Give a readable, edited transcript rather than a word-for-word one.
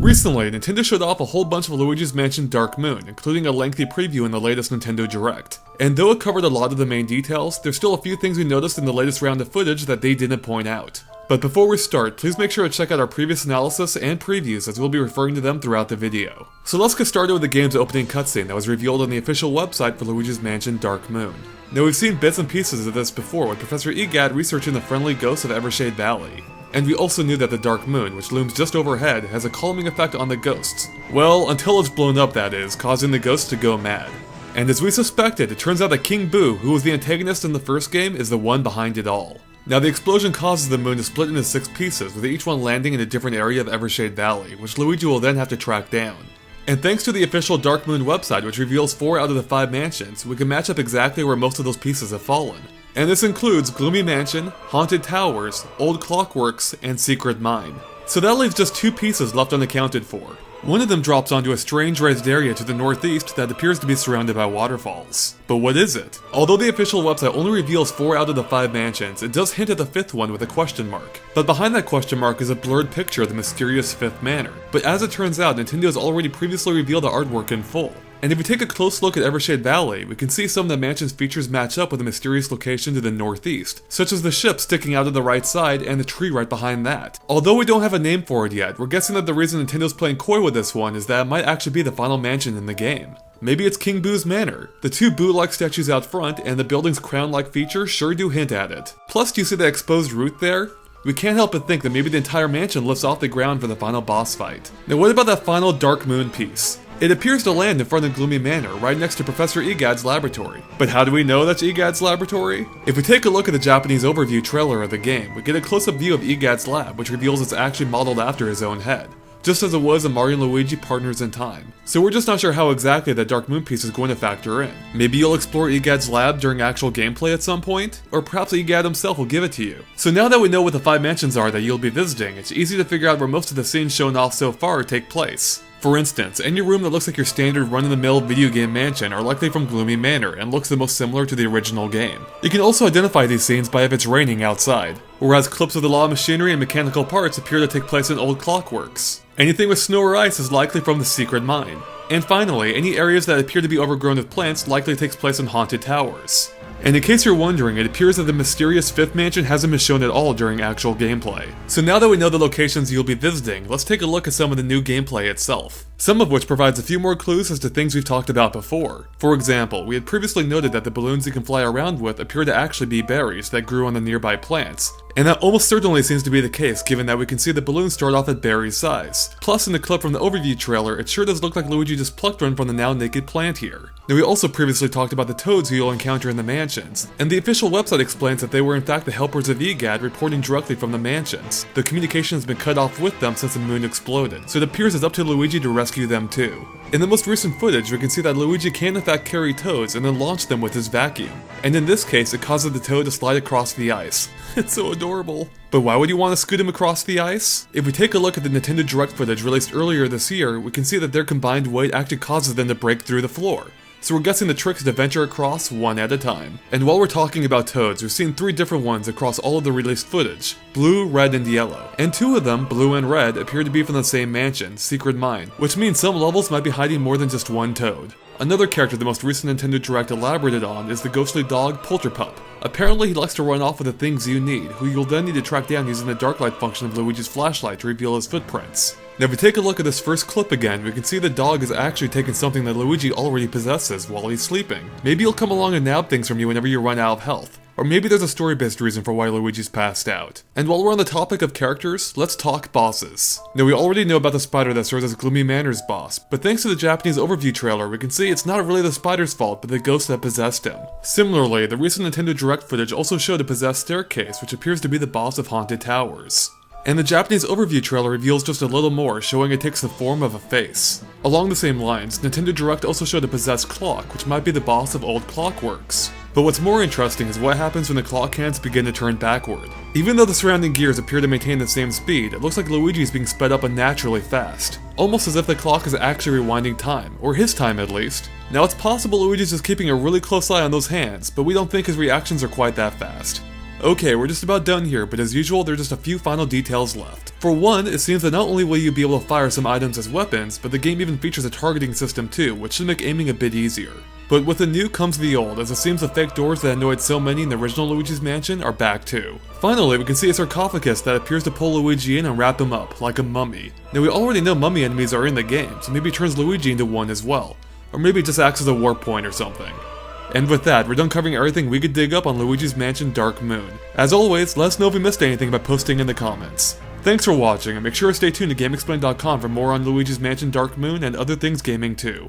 Recently, Nintendo showed off a whole bunch of Luigi's Mansion Dark Moon, including a lengthy preview in the latest Nintendo Direct. And though it covered a lot of the main details, there's still a few things we noticed in the latest round of footage that they didn't point out. But before we start, please make sure to check out our previous analysis and previews as we'll be referring to them throughout the video. So let's get started with the game's opening cutscene that was revealed on the official website for Luigi's Mansion Dark Moon. Now we've seen bits and pieces of this before with Professor Egad researching the friendly ghosts of Evershade Valley. And we also knew that the Dark Moon, which looms just overhead, has a calming effect on the ghosts. Well, until it's blown up, that is, causing the ghosts to go mad. And as we suspected, it turns out that King Boo, who was the antagonist in the first game, is the one behind it all. Now the explosion causes the moon to split into 6 pieces, with each one landing in a different area of Evershade Valley, which Luigi will then have to track down. And thanks to the official Dark Moon website, which reveals 4 out of the 5 mansions, we can match up exactly where most of those pieces have fallen. And this includes Gloomy Mansion, Haunted Towers, Old Clockworks, and Secret Mine. So that leaves just 2 pieces left unaccounted for. One of them drops onto a strange raised area to the northeast that appears to be surrounded by waterfalls. But what is it? Although the official website only reveals 4 out of the 5 mansions, it does hint at the 5th one with a question mark. But behind that question mark is a blurred picture of the mysterious 5th manor. But as it turns out, Nintendo has already previously revealed the artwork in full. And if we take a close look at Evershade Valley, we can see some of the mansion's features match up with a mysterious location to the northeast, such as the ship sticking out of the right side and the tree right behind that. Although we don't have a name for it yet, we're guessing that the reason Nintendo's playing coy with this one is that it might actually be the final mansion in the game. Maybe it's King Boo's manor. The 2 Boo-like statues out front and the building's crown-like feature sure do hint at it. Plus, do you see the exposed root there? We can't help but think that maybe the entire mansion lifts off the ground for the final boss fight. Now what about that final Dark Moon piece? It appears to land in front of Gloomy Manor, right next to Professor Egad's laboratory. But how do we know that's Egad's laboratory? If we take a look at the Japanese overview trailer of the game, we get a close-up view of Egad's lab, which reveals it's actually modeled after his own head, just as it was in Mario and Luigi Partners in Time. So we're just not sure how exactly that Dark Moon piece is going to factor in. Maybe you'll explore Egad's lab during actual gameplay at some point? Or perhaps Egad himself will give it to you. So now that we know what the 5 mansions are that you'll be visiting, it's easy to figure out where most of the scenes shown off so far take place. For instance, any room that looks like your standard run-of-the-mill video game mansion are likely from Gloomy Manor and looks the most similar to the original game. You can also identify these scenes by if it's raining outside, whereas clips of the law of machinery and mechanical parts appear to take place in Old Clockworks. Anything with snow or ice is likely from the Secret Mine. And finally, any areas that appear to be overgrown with plants likely takes place in Haunted Towers. And in case you're wondering, it appears that the mysterious 5th mansion hasn't been shown at all during actual gameplay. So now that we know the locations you'll be visiting, let's take a look at some of the new gameplay itself. Some of which provides a few more clues as to things we've talked about before. For example, we had previously noted that the balloons you can fly around with appear to actually be berries that grew on the nearby plants. And that almost certainly seems to be the case, given that we can see the balloons start off at berry size. Plus, in the clip from the overview trailer, it sure does look like Luigi just plucked one from the now naked plant here. Now we also previously talked about the toads who you'll encounter in the mansions, and the official website explains that they were in fact the helpers of Egad reporting directly from the mansions. The communication has been cut off with them since the moon exploded, so it appears it's up to Luigi to rescue them too. In the most recent footage, we can see that Luigi can in fact carry toads and then launch them with his vacuum. And in this case, it causes the toad to slide across the ice. It's so adorable. But why would you want to scoot him across the ice? If we take a look at the Nintendo Direct footage released earlier this year, we can see that their combined weight actually causes them to break through the floor. So we're guessing the trick is to venture across one at a time. And while we're talking about toads, we've seen 3 different ones across all of the released footage: blue, red, and yellow. And 2 of them, blue and red, appear to be from the same mansion, Secret Mine, which means some levels might be hiding more than just one toad. Another character the most recent Nintendo Direct elaborated on is the ghostly dog, Polterpup. Apparently he likes to run off with the things you need, who you'll then need to track down using the dark light function of Luigi's flashlight to reveal his footprints. Now if we take a look at this first clip again, we can see the dog is actually taking something that Luigi already possesses while he's sleeping. Maybe he'll come along and nab things from you whenever you run out of health. Or maybe there's a story-based reason for why Luigi's passed out. And while we're on the topic of characters, let's talk bosses. Now we already know about the spider that serves as Gloomy Manor's boss, but thanks to the Japanese overview trailer, we can see it's not really the spider's fault, but the ghost that possessed him. Similarly, the recent Nintendo Direct footage also showed a possessed staircase, which appears to be the boss of Haunted Towers. And the Japanese overview trailer reveals just a little more, showing it takes the form of a face. Along the same lines, Nintendo Direct also showed a possessed clock, which might be the boss of Old Clockworks. But what's more interesting is what happens when the clock hands begin to turn backward. Even though the surrounding gears appear to maintain the same speed, it looks like Luigi is being sped up unnaturally fast. Almost as if the clock is actually rewinding time, or his time at least. Now it's possible Luigi's just keeping a really close eye on those hands, but we don't think his reactions are quite that fast. Okay, we're just about done here, but as usual, there are just a few final details left. For one, it seems that not only will you be able to fire some items as weapons, but the game even features a targeting system too, which should make aiming a bit easier. But with the new comes the old, as it seems the fake doors that annoyed so many in the original Luigi's Mansion are back too. Finally, we can see a sarcophagus that appears to pull Luigi in and wrap him up, like a mummy. Now we already know mummy enemies are in the game, so maybe it turns Luigi into one as well. Or maybe it just acts as a warp point or something. And with that, we're done covering everything we could dig up on Luigi's Mansion Dark Moon. As always, let us know if we missed anything by posting in the comments. Thanks for watching, and make sure to stay tuned to GameXplain.com for more on Luigi's Mansion Dark Moon and other things gaming too.